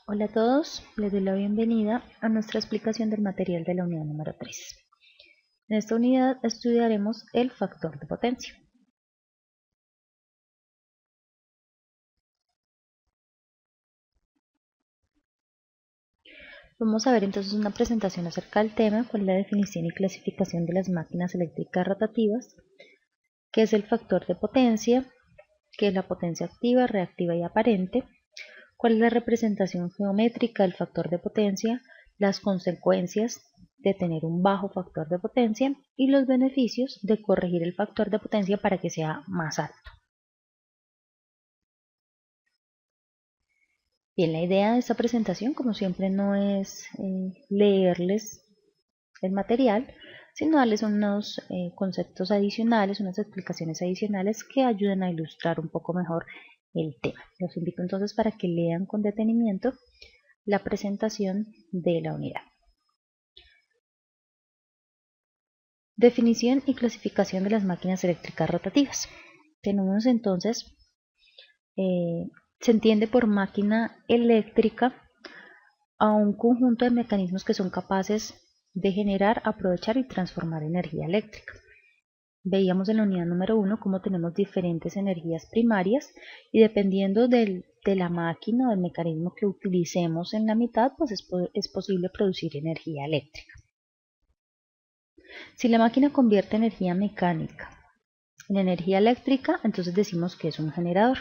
Hola a todos, les doy la bienvenida a nuestra explicación del material de la unidad número 3. En esta unidad estudiaremos el factor de potencia. Vamos a ver entonces una presentación acerca del tema, cuál es la definición y clasificación de las máquinas eléctricas rotativas, qué es el factor de potencia, qué es la potencia activa, reactiva y aparente, cuál es la representación geométrica del factor de potencia, las consecuencias de tener un bajo factor de potencia y los beneficios de corregir el factor de potencia para que sea más alto. Bien, la idea de esta presentación, como siempre, no es leerles el material, sino darles unos conceptos adicionales, unas explicaciones adicionales que ayuden a ilustrar un poco mejor el tema. Los invito entonces para que lean con detenimiento la presentación de la unidad. Definición y clasificación de las máquinas eléctricas rotativas. Tenemos entonces, se entiende por máquina eléctrica a un conjunto de mecanismos que son capaces de generar, aprovechar y transformar energía eléctrica. Veíamos en la unidad número 1 cómo tenemos diferentes energías primarias y dependiendo de la máquina o del mecanismo que utilicemos en la mitad, pues es posible producir energía eléctrica. Si la máquina convierte energía mecánica en energía eléctrica, entonces decimos que es un generador,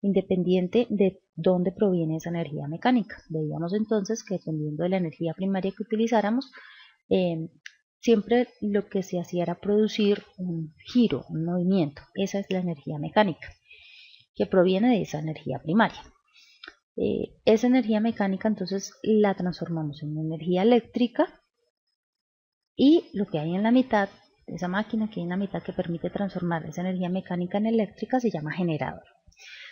independiente de dónde proviene esa energía mecánica. Veíamos entonces que dependiendo de la energía primaria que utilizáramos, siempre lo que se hacía era producir un giro, un movimiento. Esa es la energía mecánica, que proviene de esa energía primaria. Esa energía mecánica entonces la transformamos en energía eléctrica y lo que hay en la mitad, esa máquina que hay en la mitad que permite transformar esa energía mecánica en eléctrica se llama generador.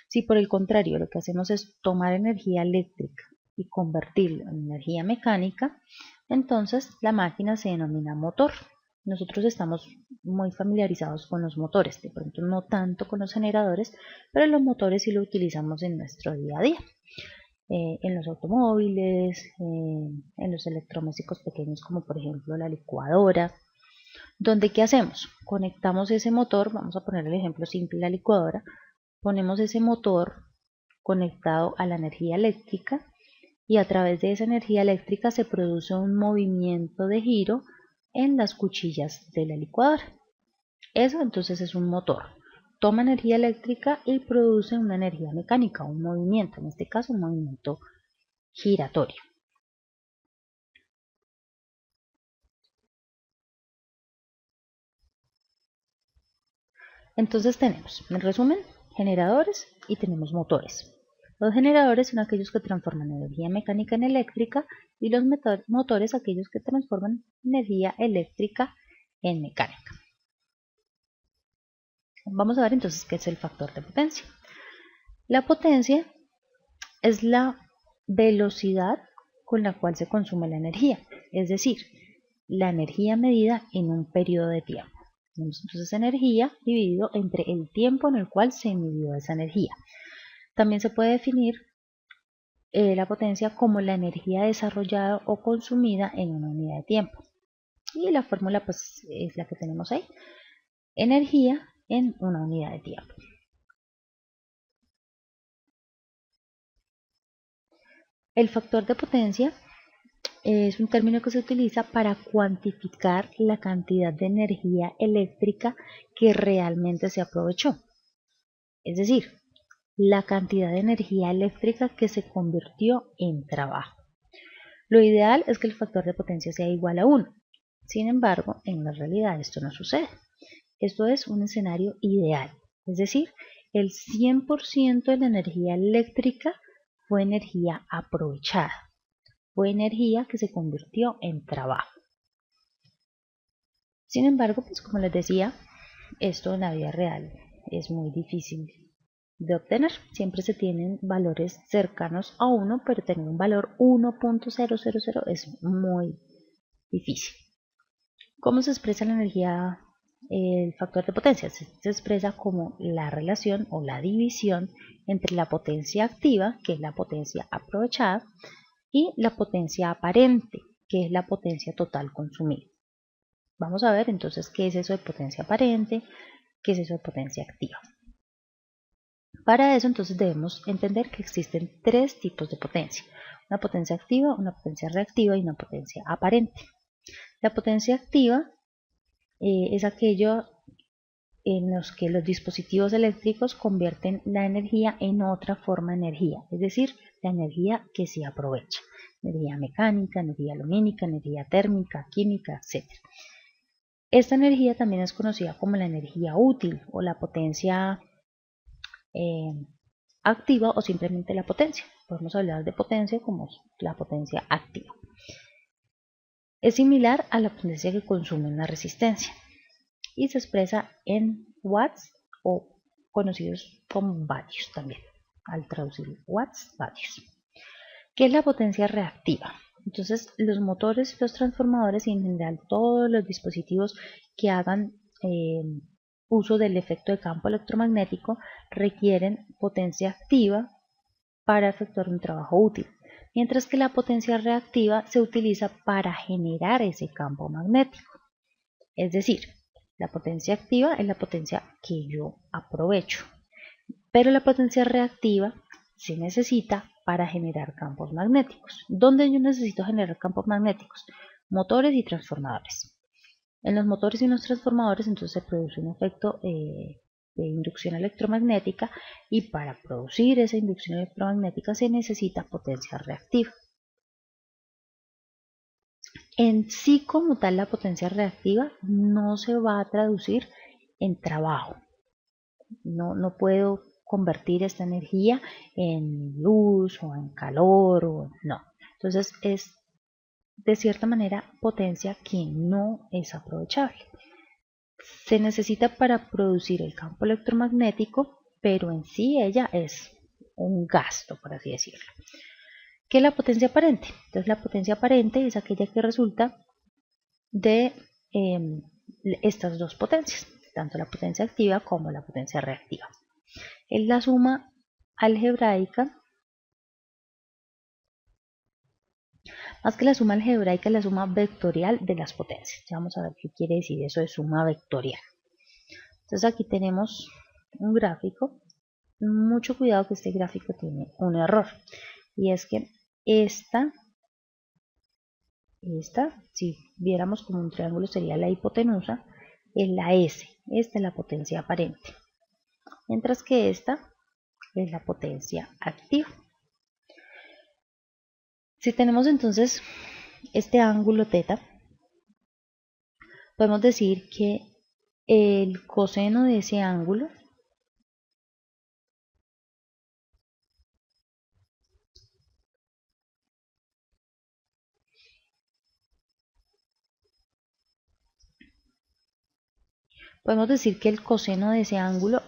Si por el contrario lo que hacemos es tomar energía eléctrica y convertirla en energía mecánica, entonces la máquina se denomina motor. Nosotros estamos muy familiarizados con los motores, de pronto no tanto con los generadores, pero los motores sí lo utilizamos en nuestro día a día. En los automóviles, en los electrodomésticos pequeños como por ejemplo la licuadora, donde ¿qué hacemos? Conectamos ese motor, vamos a poner el ejemplo simple, la licuadora, ponemos ese motor conectado a la energía eléctrica y a través de esa energía eléctrica se produce un movimiento de giro en las cuchillas de la licuadora. Eso entonces es un motor. Toma energía eléctrica y produce una energía mecánica, un movimiento, en este caso un movimiento giratorio. Entonces tenemos, en resumen, generadores y tenemos motores. Los generadores son aquellos que transforman energía mecánica en eléctrica y los motores aquellos que transforman energía eléctrica en mecánica. Vamos a ver entonces qué es el factor de potencia. La potencia es la velocidad con la cual se consume la energía, es decir, la energía medida en un periodo de tiempo. Tenemos entonces energía dividido entre el tiempo en el cual se midió esa energía. También se puede definir la potencia como la energía desarrollada o consumida en una unidad de tiempo. Y la fórmula pues es la que tenemos ahí. Energía en una unidad de tiempo. El factor de potencia es un término que se utiliza para cuantificar la cantidad de energía eléctrica que realmente se aprovechó. Es decir, la cantidad de energía eléctrica que se convirtió en trabajo. Lo ideal es que el factor de potencia sea igual a 1. Sin embargo, en la realidad esto no sucede. Esto es un escenario ideal, es decir, el 100% de la energía eléctrica fue energía aprovechada, fue energía que se convirtió en trabajo. Sin embargo, pues como les decía, esto en la vida real es muy difícil de obtener. Siempre se tienen valores cercanos a 1, pero tener un valor 1.000 es muy difícil. ¿Cómo se expresa la energía el factor de potencia se expresa como la relación o la división entre la potencia activa, que es la potencia aprovechada, y la potencia aparente, que es la potencia total consumida. Vamos a ver entonces qué es eso de potencia aparente, qué es eso de potencia activa. Para eso entonces debemos entender que existen tres tipos de potencia: una potencia activa, una potencia reactiva y una potencia aparente. La potencia activa es aquello en los que los dispositivos eléctricos convierten la energía en otra forma de energía, es decir, la energía que se aprovecha: energía mecánica, energía lumínica, energía térmica, química, etc. Esta energía también es conocida como la energía útil o la potencia activa o simplemente la potencia. Podemos hablar de potencia como la potencia activa. Es similar a la potencia que consume una resistencia y se expresa en watts o conocidos como vatios también, al traducir watts, vatios. ¿Qué es la potencia reactiva? Entonces, los motores, los transformadores y en general todos los dispositivos que hagan uso del efecto de campo electromagnético requieren potencia activa para efectuar un trabajo útil, mientras que la potencia reactiva se utiliza para generar ese campo magnético. Es decir, la potencia activa es la potencia que yo aprovecho, pero la potencia reactiva se necesita para generar campos magnéticos. ¿Dónde yo necesito generar campos magnéticos? Motores y transformadores. En los motores y en los transformadores entonces se produce un efecto de inducción electromagnética, y para producir esa inducción electromagnética se necesita potencia reactiva. En sí como tal la potencia reactiva no se va a traducir en trabajo. No puedo convertir esta energía en luz o en calor no. Entonces es de cierta manera potencia que no es aprovechable. Se necesita para producir el campo electromagnético, pero en sí ella es un gasto, por así decirlo. ¿Qué es la potencia aparente? Entonces la potencia aparente es aquella que resulta de estas dos potencias, tanto la potencia activa como la potencia reactiva. Es la suma algebraica, más que la suma algebraica, es la suma vectorial de las potencias. Ya vamos a ver qué quiere decir eso de suma vectorial. Entonces aquí tenemos un gráfico. Mucho cuidado que este gráfico tiene un error, y es que esta, si viéramos como un triángulo, sería la hipotenusa, es la S. Esta es la potencia aparente, mientras que esta es la potencia activa. Si tenemos entonces este ángulo θ, podemos decir que el coseno de ese ángulo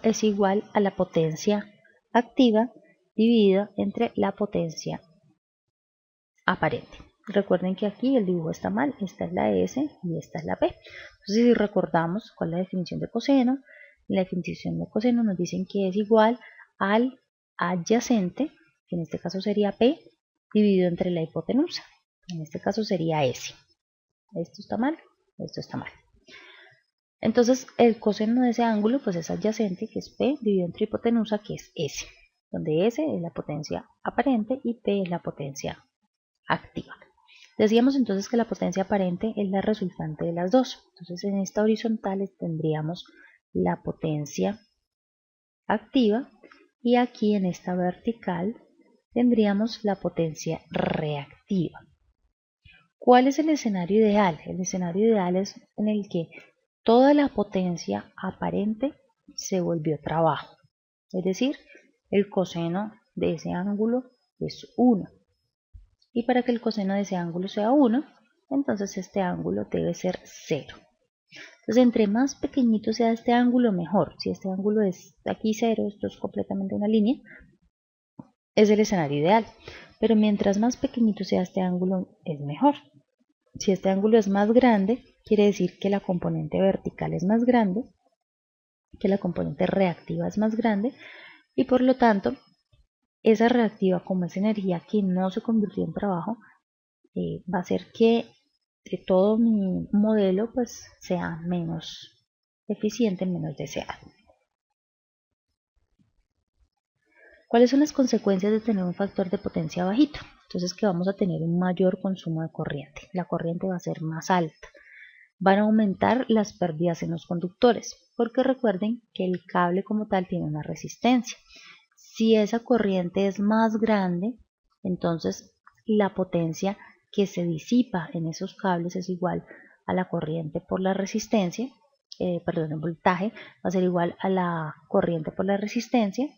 es igual a la potencia activa dividida entre la potencia aparente. Recuerden que aquí el dibujo está mal, esta es la S y esta es la P. Entonces, si recordamos cuál es la definición de coseno, la definición de coseno nos dicen que es igual al adyacente, que en este caso sería P, dividido entre la hipotenusa, en este caso sería S. Esto está mal, esto está mal. Entonces, el coseno de ese ángulo pues es adyacente, que es P, dividido entre hipotenusa, que es S, donde S es la potencia aparente y P es la potencia activa. Decíamos entonces que la potencia aparente es la resultante de las dos. Entonces en esta horizontal tendríamos la potencia activa y aquí en esta vertical tendríamos la potencia reactiva. ¿Cuál es el escenario ideal? El escenario ideal es en el que toda la potencia aparente se volvió trabajo. Es decir, el coseno de ese ángulo es 1. Y para que el coseno de ese ángulo sea 1, entonces este ángulo debe ser 0. Entonces, entre más pequeñito sea este ángulo, mejor. Si este ángulo es aquí 0, esto es completamente una línea, es el escenario ideal. Pero mientras más pequeñito sea este ángulo, es mejor. Si este ángulo es más grande, quiere decir que la componente vertical es más grande, que la componente reactiva es más grande, y por lo tanto esa reactiva, como es energía que no se convirtió en trabajo, va a hacer que todo mi modelo pues sea menos eficiente, menos deseado. ¿Cuáles son las consecuencias de tener un factor de potencia bajito? Entonces que vamos a tener un mayor consumo de corriente. La corriente va a ser más alta. Van a aumentar las pérdidas en los conductores, porque recuerden que el cable como tal tiene una resistencia. Si esa corriente es más grande, entonces la potencia que se disipa en esos cables es igual a la corriente por la resistencia, el voltaje va a ser igual a la corriente por la resistencia,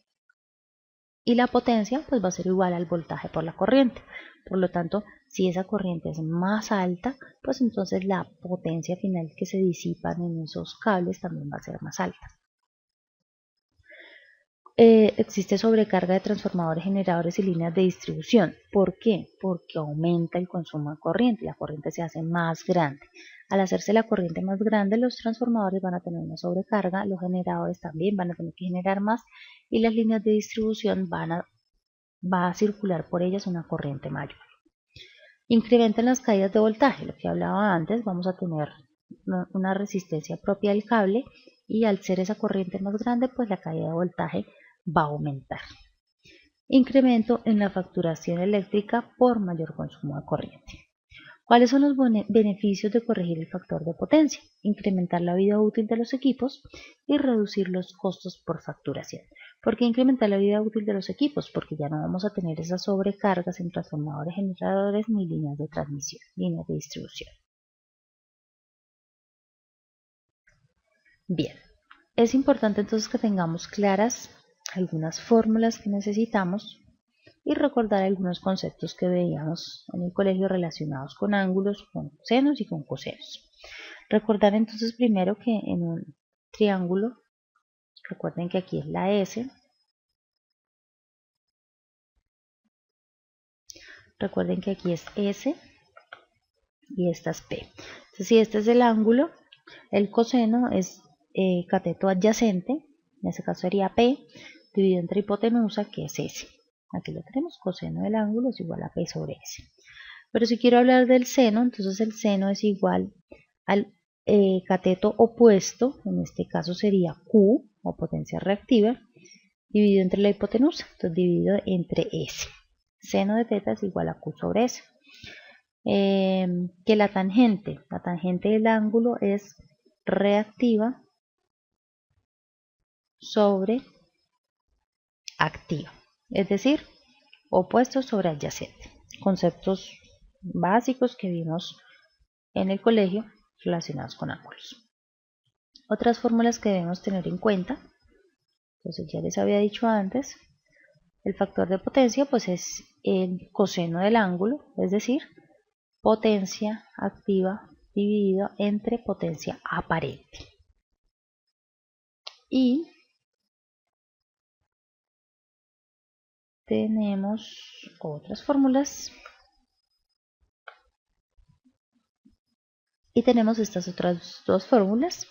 y la potencia pues va a ser igual al voltaje por la corriente. Por lo tanto, si esa corriente es más alta, pues entonces la potencia final que se disipan en esos cables también va a ser más alta. Existe sobrecarga de transformadores, generadores y líneas de distribución. ¿Por qué? Porque aumenta el consumo de corriente, la corriente se hace más grande. Al hacerse la corriente más grande, los transformadores van a tener una sobrecarga, los generadores también van a tener que generar más y las líneas de distribución va a circular por ellas una corriente mayor. Incrementan las caídas de voltaje, lo que hablaba antes, vamos a tener una resistencia propia del cable y al ser esa corriente más grande, pues la caída de voltaje va a aumentar. Incremento en la facturación eléctrica por mayor consumo de corriente. ¿Cuáles son los beneficios de corregir el factor de potencia? Incrementar la vida útil de los equipos y reducir los costos por facturación. ¿Por qué incrementar la vida útil de los equipos? Porque ya no vamos a tener esas sobrecargas en transformadores, generadores ni líneas de transmisión, líneas de distribución. Bien, es importante entonces que tengamos claras algunas fórmulas que necesitamos y recordar algunos conceptos que veíamos en el colegio relacionados con ángulos, con senos y con cosenos. Recordar entonces primero que en un triángulo, recuerden que aquí es la S, recuerden que aquí es S y esta es P. Entonces si este es el ángulo, el coseno es cateto adyacente, en este caso sería P, dividido entre hipotenusa, que es S. Aquí lo tenemos, coseno del ángulo es igual a P sobre S. Pero si quiero hablar del seno, entonces el seno es igual al cateto opuesto, en este caso sería Q, o potencia reactiva, dividido entre la hipotenusa, entonces dividido entre S. Seno de teta es igual a Q sobre S. Que la tangente del ángulo es reactiva sobre activa, es decir, opuesto sobre adyacente. Conceptos básicos que vimos en el colegio relacionados con ángulos. Otras fórmulas que debemos tener en cuenta, entonces ya les había dicho antes, el factor de potencia pues es el coseno del ángulo, es decir, potencia activa dividido entre potencia aparente. Y tenemos otras fórmulas y tenemos estas otras dos fórmulas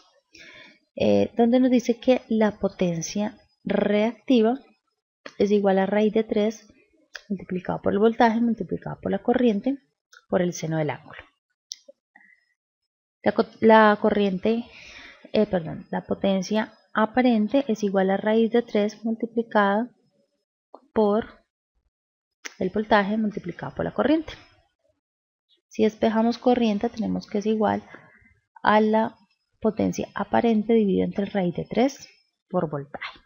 donde nos dice que la potencia reactiva es igual a raíz de 3 multiplicado por el voltaje multiplicado por la corriente por el seno del ángulo. La potencia aparente es igual a raíz de 3 multiplicada por el voltaje multiplicado por la corriente. Si despejamos corriente, tenemos que es igual a la potencia aparente dividido entre raíz de 3 por voltaje.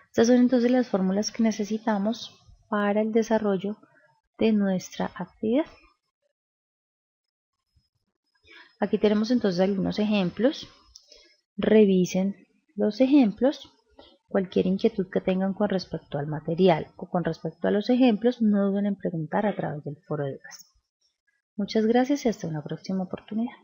Estas son entonces las fórmulas que necesitamos para el desarrollo de nuestra actividad. Aquí tenemos entonces algunos ejemplos. Revisen los ejemplos. Cualquier inquietud que tengan con respecto al material o con respecto a los ejemplos, no duden en preguntar a través del foro de dudas. Muchas gracias y hasta una próxima oportunidad.